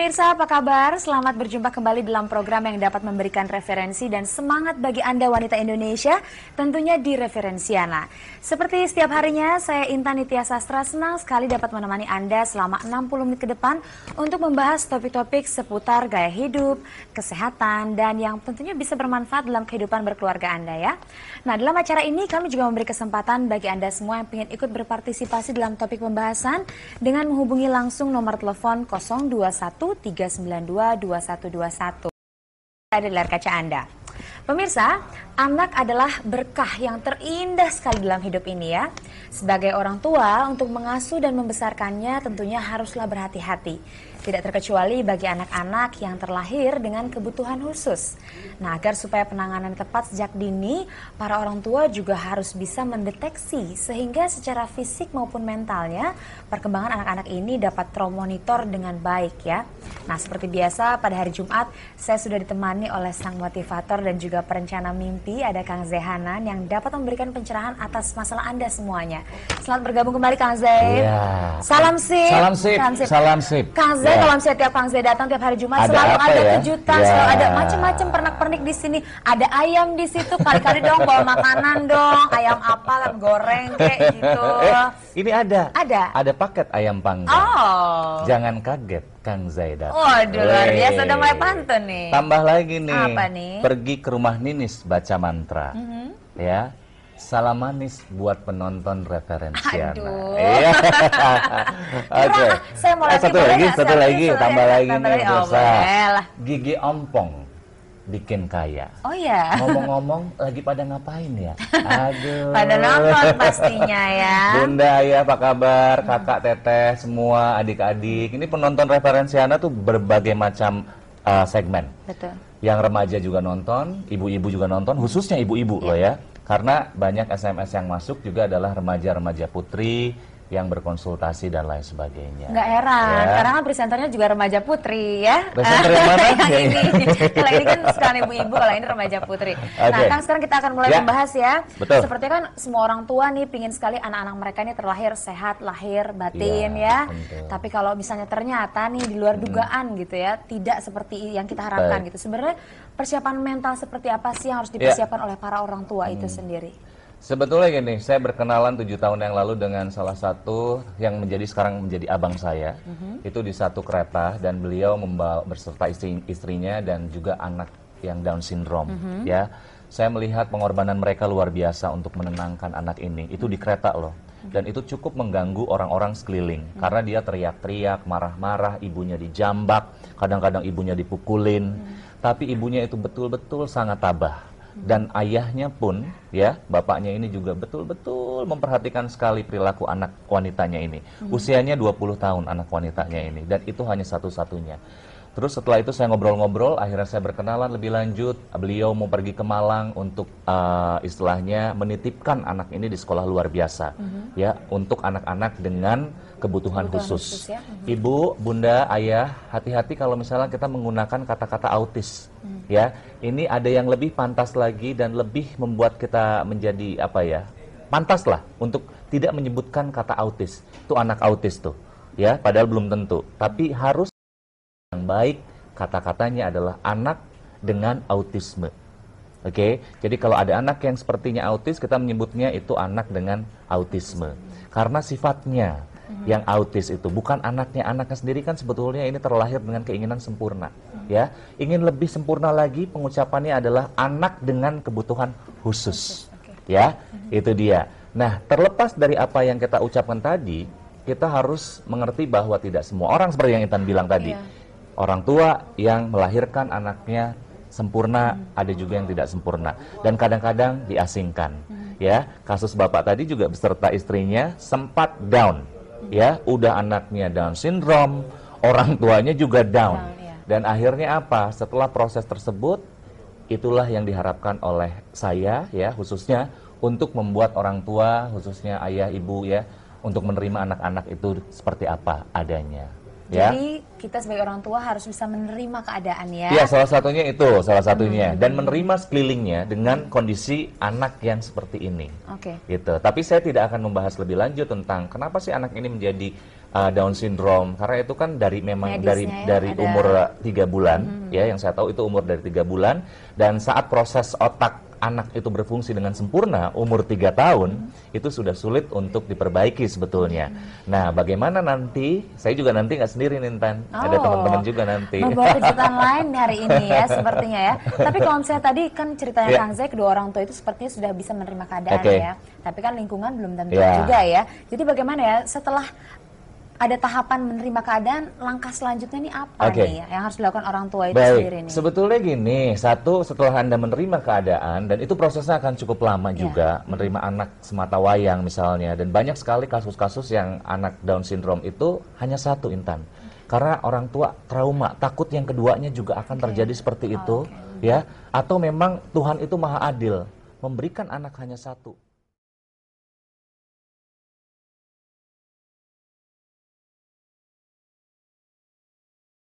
Pemirsa, apa kabar? Selamat berjumpa kembali dalam program yang dapat memberikan referensi dan semangat bagi Anda wanita Indonesia, tentunya di Referensiana. Seperti setiap harinya, saya Intan Nitya Sastra senang sekali dapat menemani Anda selama 60 menit ke depan untuk membahas topik-topik seputar gaya hidup, kesehatan, dan yang tentunya bisa bermanfaat dalam kehidupan berkeluarga Anda ya. Nah, dalam acara ini kami juga memberi kesempatan bagi Anda semua yang ingin ikut berpartisipasi dalam topik pembahasan dengan menghubungi langsung nomor telepon 021-392-2121. Ada di layar kaca Anda. Pemirsa, anak adalah berkah yang terindah sekali dalam hidup ini ya. Sebagai orang tua, untuk mengasuh dan membesarkannya tentunya haruslah berhati-hati. Tidak terkecuali bagi anak-anak yang terlahir dengan kebutuhan khusus. Nah, agar supaya penanganan tepat sejak dini, para orang tua juga harus bisa mendeteksi sehingga secara fisik maupun mentalnya perkembangan anak-anak ini dapat termonitor dengan baik ya. Nah, seperti biasa pada hari Jumat saya sudah ditemani oleh sang motivator dan juga perencana mimpi, ada Kang Zehanan yang dapat memberikan pencerahan atas masalah Anda semuanya. Selamat bergabung kembali Kang Zeh. Iya. Salam sip. Salam sip. Salam sip. Kang Zeh, kalau misalnya tiap Kang Zeh datang tiap hari Jumat selalu ada kejutan, selalu ada macam-macam pernak-pernik di sini. Ada ayam di situ, kali-kali dong bawa makanan dong. Ayam apa, goreng kayak gitu. Ini ada. Ada paket ayam panggang. Oh. Jangan kaget, Kang Zaidat. Waduh, luar biasa, udah mulai pantun nih. Tambah lagi nih. Apa nih? Pergi ke rumah Ninis baca mantra. Ya. Salam manis buat penonton Referensiana. Aduh. Iya. Oke. Saya mau Satu lagi, tambah lagi nih pemirsa. Gigi ompong bikin kaya. Oh ya. Ngomong-ngomong, lagi pada ngapain ya? Aduh. Pada nonton pastinya ya. Bunda, ayah, apa kabar? Kakak, teteh, semua adik-adik. Ini penonton Referensiana tuh berbagai macam segmen. Betul. Yang remaja juga nonton, ibu-ibu juga nonton, khususnya ibu-ibu loh ya. Karena banyak SMS yang masuk juga adalah remaja-remaja putri yang berkonsultasi dan lain sebagainya. Nggak heran, karena kan presenternya juga remaja putri ya. Presenter yang mana? Yang ini. Kalau ini kan sekalian ibu-ibu, kalau ini remaja putri. Nah, Kang, sekarang kita akan mulai membahas ya. Betul. Sepertinya kan semua orang tua nih pingin sekali anak-anak mereka ini terlahir sehat, lahir, batin ya. Tapi kalau misalnya ternyata nih di luar dugaan gitu ya, tidak seperti yang kita harapkan gitu. Sebenarnya persiapan mental seperti apa sih yang harus dipersiapkan oleh para orang tua itu sendiri? Sebetulnya gini, saya berkenalan 7 tahun yang lalu dengan salah satu yang sekarang menjadi abang saya. Itu di satu kereta dan beliau berserta istrinya dan juga anak yang Down syndrome. Ya, saya melihat pengorbanan mereka luar biasa untuk menenangkan anak ini. Itu di kereta loh. Dan itu cukup mengganggu orang-orang sekeliling. Karena dia teriak-teriak, marah-marah, ibunya dijambak, kadang-kadang ibunya dipukulin. Tapi ibunya itu betul-betul sangat tabah. Dan ayahnya pun, ya, bapaknya ini juga betul-betul memperhatikan sekali perilaku anak wanitanya ini. Usianya 20 tahun anak wanitanya ini, dan itu hanya satu-satunya. Terus setelah itu saya ngobrol-ngobrol, akhirnya saya berkenalan lebih lanjut. Beliau mau pergi ke Malang untuk istilahnya menitipkan anak ini di sekolah luar biasa, ya, untuk anak-anak dengan kebutuhan khusus. Ya? Ibu, bunda, ayah, hati-hati kalau misalnya kita menggunakan kata-kata autis, ya. Ini ada yang lebih pantas lagi dan lebih membuat kita menjadi apa ya? Pantas lah untuk tidak menyebutkan kata autis. Itu anak autis tuh, ya. Padahal belum tentu. Tapi harus yang baik, kata-katanya adalah anak dengan autisme. Oke, jadi kalau ada anak yang sepertinya autis, kita menyebutnya itu anak dengan autisme. Karena sifatnya yang autis itu bukan anaknya sendiri kan sebetulnya ini terlahir dengan keinginan sempurna. Ya, ingin lebih sempurna lagi, pengucapannya adalah anak dengan kebutuhan khusus. Ya, itu dia. Nah, terlepas dari apa yang kita ucapkan tadi, kita harus mengerti bahwa tidak semua orang seperti yang Intan bilang tadi. Orang tua yang melahirkan anaknya sempurna, ada juga yang tidak sempurna. Dan kadang-kadang diasingkan. Ya, kasus bapak tadi juga beserta istrinya sempat down. Ya, udah anaknya Down syndrome, orang tuanya juga down. Dan akhirnya apa? Setelah proses tersebut, itulah yang diharapkan oleh saya, ya, khususnya untuk membuat orang tua, khususnya ayah, ibu, ya, untuk menerima anak-anak itu seperti apa adanya. Ya. Jadi kita sebagai orang tua harus bisa menerima keadaan ya. Iya, salah satunya itu, salah satunya. Dan menerima sekelilingnya dengan kondisi anak yang seperti ini. Oke. Gitu. Tapi saya tidak akan membahas lebih lanjut tentang kenapa sih anak ini menjadi Down syndrome. Karena itu kan dari memang Medisnya dari ada. umur 3 bulan, ya, yang saya tahu itu umur dari 3 bulan. Dan saat proses otak anak itu berfungsi dengan sempurna umur 3 tahun, itu sudah sulit untuk diperbaiki sebetulnya. Nah, bagaimana nanti? Saya juga nanti nggak sendiri nih, Intan. Ada teman-teman juga nanti. Membawa kejutan lain hari ini ya, sepertinya ya. Tapi kalau misalnya tadi kan ceritanya Ya. Kang Zai, kedua orang tua itu sepertinya sudah bisa menerima keadaan Oke. ya. Tapi kan lingkungan belum tentu Ya. juga ya. Jadi bagaimana ya setelah ada tahapan menerima keadaan, langkah selanjutnya ini apa Oke. nih ya, yang harus dilakukan orang tua itu Baik, sendiri nih? sebetulnya gini, satu setelah Anda menerima keadaan, dan itu prosesnya akan cukup lama juga, menerima anak semata wayang misalnya, dan banyak sekali kasus-kasus yang anak Down syndrome itu hanya satu, Intan. Karena orang tua trauma, takut yang keduanya juga akan terjadi seperti itu, ya. Atau memang Tuhan itu maha adil, memberikan anak hanya satu.